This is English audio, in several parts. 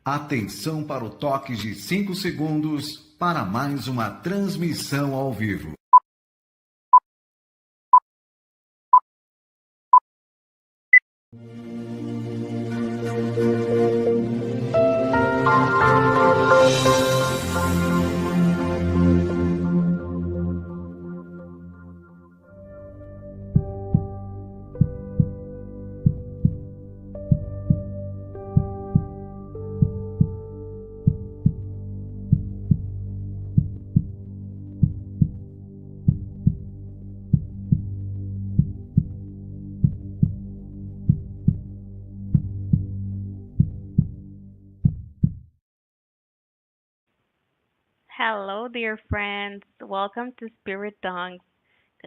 Atenção para o toque de 5 segundos para mais uma transmissão ao vivo. Hello, dear friends. Welcome to Spirit Tongues.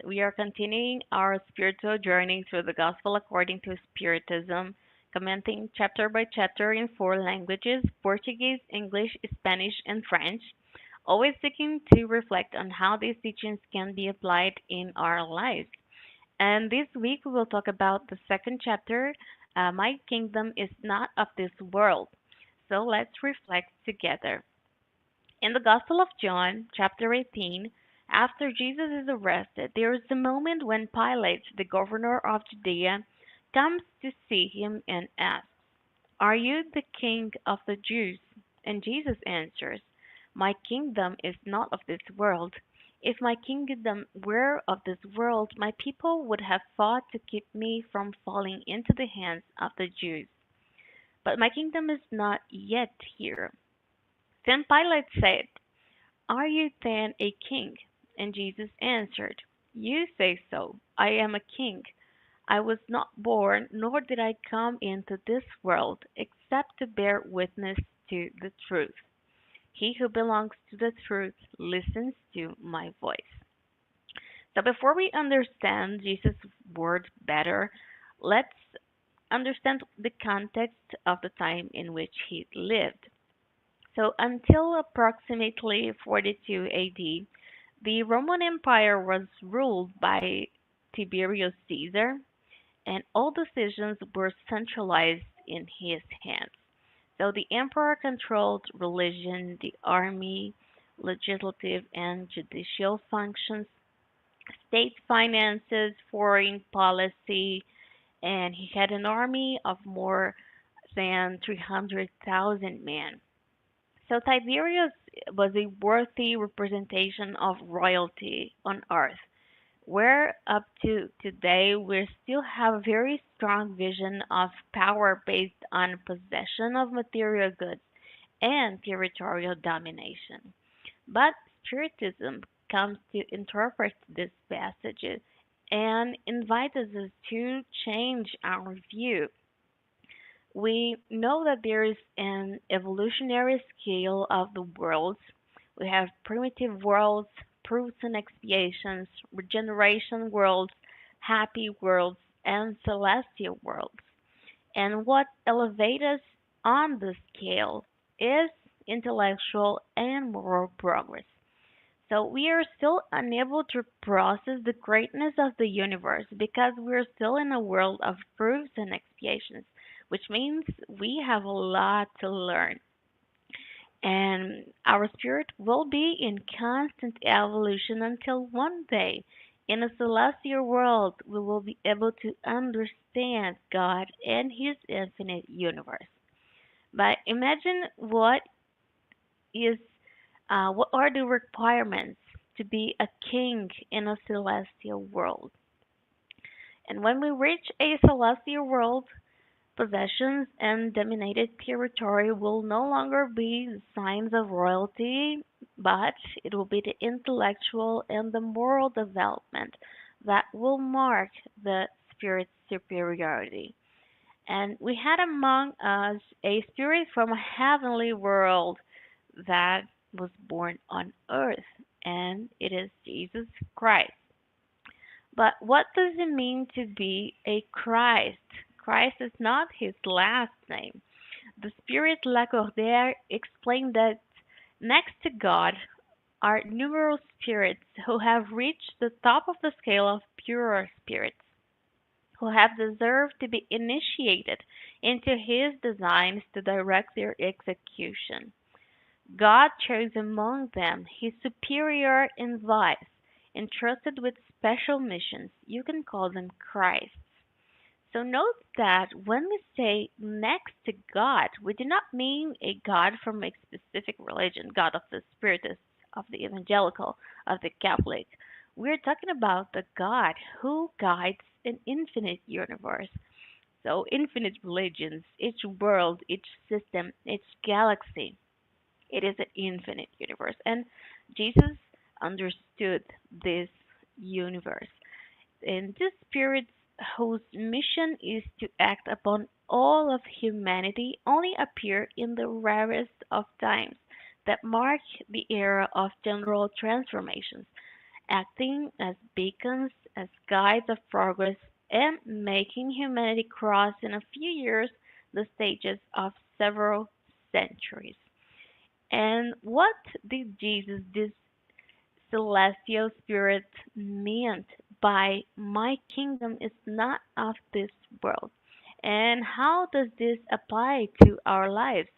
We are continuing our spiritual journey through the Gospel according to Spiritism, commenting chapter by chapter in 4 languages: Portuguese, English, Spanish, and French, always seeking to reflect on how these teachings can be applied in our lives. And this week we will talk about the second chapter, My Kingdom is Not of This World. So let's reflect together. In the Gospel of John, chapter 18, after Jesus is arrested, there is a moment when Pilate, the governor of Judea, comes to see him and asks, "Are you the king of the Jews?" And Jesus answers, "My kingdom is not of this world. If my kingdom were of this world, my people would have fought to keep me from falling into the hands of the Jews. But my kingdom is not yet here." Then Pilate said, "Are you then a king?" And Jesus answered, "You say so. I am a king. I was not born, nor did I come into this world, except to bear witness to the truth. He who belongs to the truth listens to my voice." So before we understand Jesus' words better, let's understand the context of the time in which he lived. So until approximately 42 AD, the Roman Empire was ruled by Tiberius Caesar, and all decisions were centralized in his hands. So the emperor controlled religion, the army, legislative and judicial functions, state finances, foreign policy, and he had an army of more than 300,000 men. So Tiberius was a worthy representation of royalty on earth, where up to today we still have a very strong vision of power based on possession of material goods and territorial domination. But Spiritism comes to interpret these passages and invites us to change our view. We know that there is an evolutionary scale of the worlds. We have primitive worlds, proofs and expiations, regeneration worlds, happy worlds, and celestial worlds. And what elevates us on the scale is intellectual and moral progress. So we are still unable to process the greatness of the universe because we're still in a world of proofs and expiations, which means we have a lot to learn. And our spirit will be in constant evolution until one day, in a celestial world, we will be able to understand God and His infinite universe. But imagine is what are the requirements to be a king in a celestial world? And when we reach a celestial world, possessions and dominated territory will no longer be the signs of royalty, but it will be the intellectual and the moral development that will mark the spirit's superiority. And we had among us a spirit from a heavenly world that was born on earth, and it is Jesus Christ. But what does it mean to be a Christ? Christ is not his last name. The Spirit Lacordaire explained that next to God are numerous spirits who have reached the top of the scale of purer spirits, who have deserved to be initiated into his designs to direct their execution. God chose among them his superior in vice, entrusted with special missions. You can call them Christ. So note that when we say next to God, we do not mean a God from a specific religion, God of the Spiritists, of the Evangelical, of the Catholic. We're talking about the God who guides an infinite universe. So infinite religions, each world, each system, each galaxy, it is an infinite universe. And Jesus understood this universe. And this spirit whose mission is to act upon all of humanity only appear in the rarest of times that mark the era of general transformations, acting as beacons, as guides of progress, and making humanity cross in a few years the stages of several centuries. And what did Jesus, this celestial spirit, meant by my kingdom is not of this world? And how does this apply to our lives?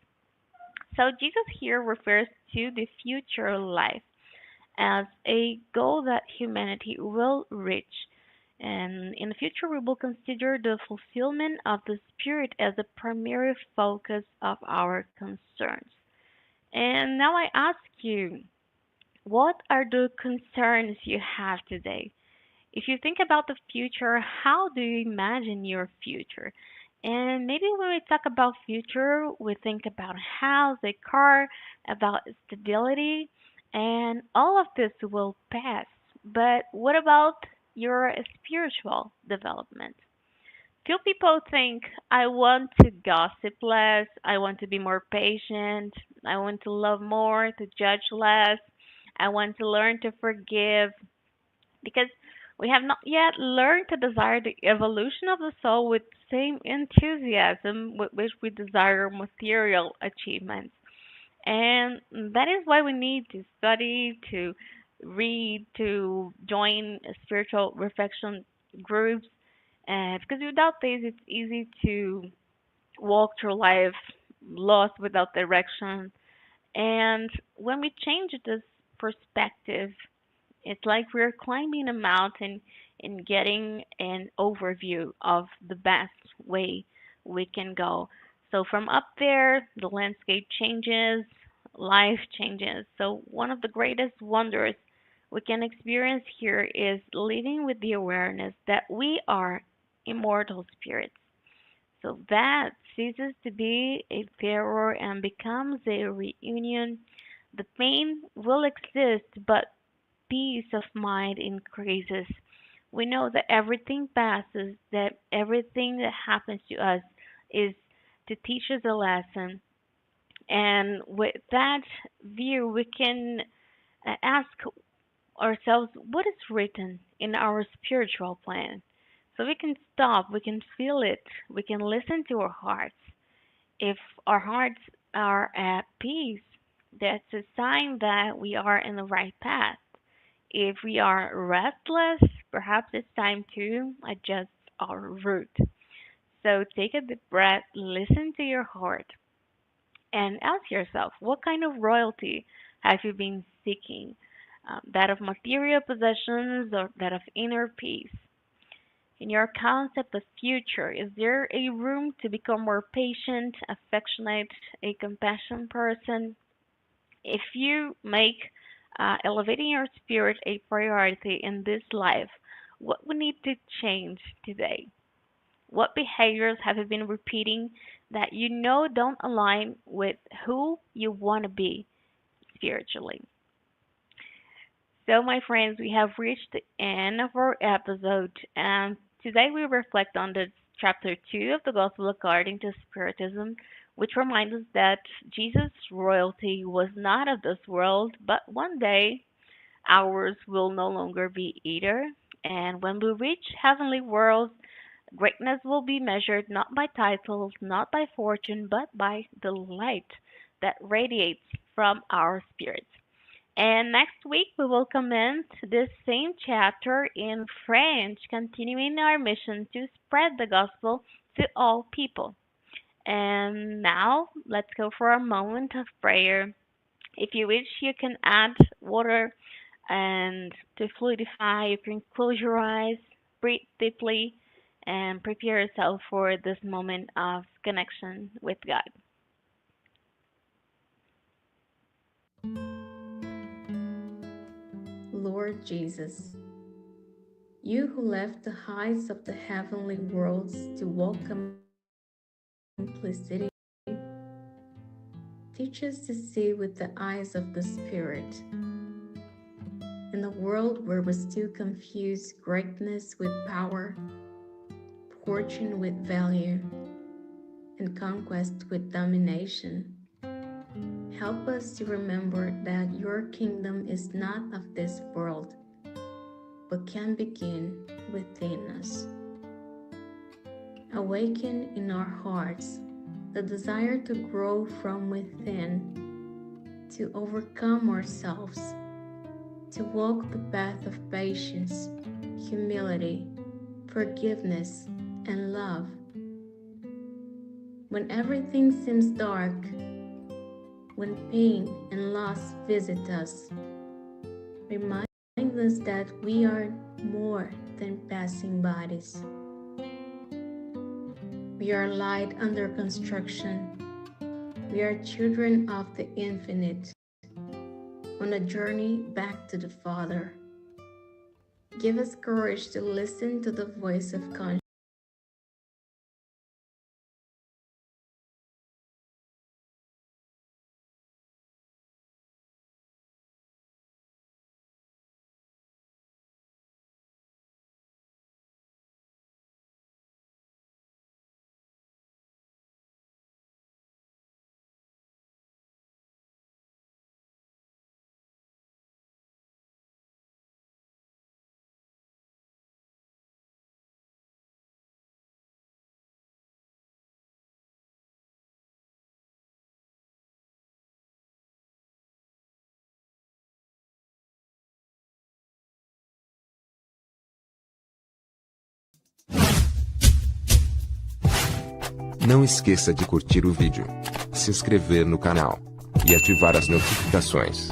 So Jesus here refers to the future life as a goal that humanity will reach. And in the future, we will consider the fulfillment of the Spirit as the primary focus of our concerns. And now I ask you, what are the concerns you have today? If you think about the future, how do you imagine your future? And maybe when we talk about future, we think about a house, a car, about stability, and all of this will pass. But what about your spiritual development? Few people think, I want to gossip less, I want to be more patient, I want to love more, to judge less, I want to learn to forgive, because we have not yet learned to desire the evolution of the soul with the same enthusiasm with which we desire material achievements. And that is why we need to study, to read, to join spiritual reflection groups. Because without this, it's easy to walk through life lost without direction. And when we change this perspective, it's like we're climbing a mountain and getting an overview of the best way we can go. So from up there, the landscape changes, life changes. So one of the greatest wonders we can experience here is living with the awareness that we are immortal spirits. So that ceases to be a terror and becomes a reunion. The pain will exist, but peace of mind increases. We know that everything passes, that everything that happens to us is to teach us a lesson. And with that view, we can ask ourselves what is written in our spiritual plan. So we can stop, we can feel it, we can listen to our hearts. If our hearts are at peace, that's a sign that we are in the right path. If we are restless, perhaps it's time to adjust our route. So take a deep breath, listen to your heart, and ask yourself, what kind of royalty have you been seeking? That of material possessions or that of inner peace? In your concept of future, is there a room to become more patient, affectionate, a compassionate person? If you make elevating your spirit a priority in this life, what we need to change today? What behaviors have you been repeating that you know don't align with who you want to be spiritually? So, my friends, we have reached the end of our episode, and today we reflect on the chapter 2 of the Gospel according to Spiritism, which reminds us that Jesus' royalty was not of this world, but one day ours will no longer be either. And when we reach heavenly worlds, greatness will be measured not by titles, not by fortune, but by the light that radiates from our spirits. And next week we will commence this same chapter in French, continuing our mission to spread the gospel to all people. And now let's go for a moment of prayer. If you wish, you can add water and to fluidify, you can close your eyes, breathe deeply, and prepare yourself for this moment of connection with God. Lord Jesus, you who left the heights of the heavenly worlds to walk simplicity, teach us to see with the eyes of the Spirit. In a world where we still confuse greatness with power, fortune with value, and conquest with domination, help us to remember that your kingdom is not of this world, but can begin within us. Awaken in our hearts the desire to grow from within, to overcome ourselves, to walk the path of patience, humility, forgiveness, and love. When everything seems dark, when pain and loss visit us, remind us that we are more than passing bodies. We are light under construction. We are children of the infinite, on a journey back to the Father. Give us courage to listen to the voice of conscience. Não esqueça de curtir o vídeo, se inscrever no canal e ativar as notificações.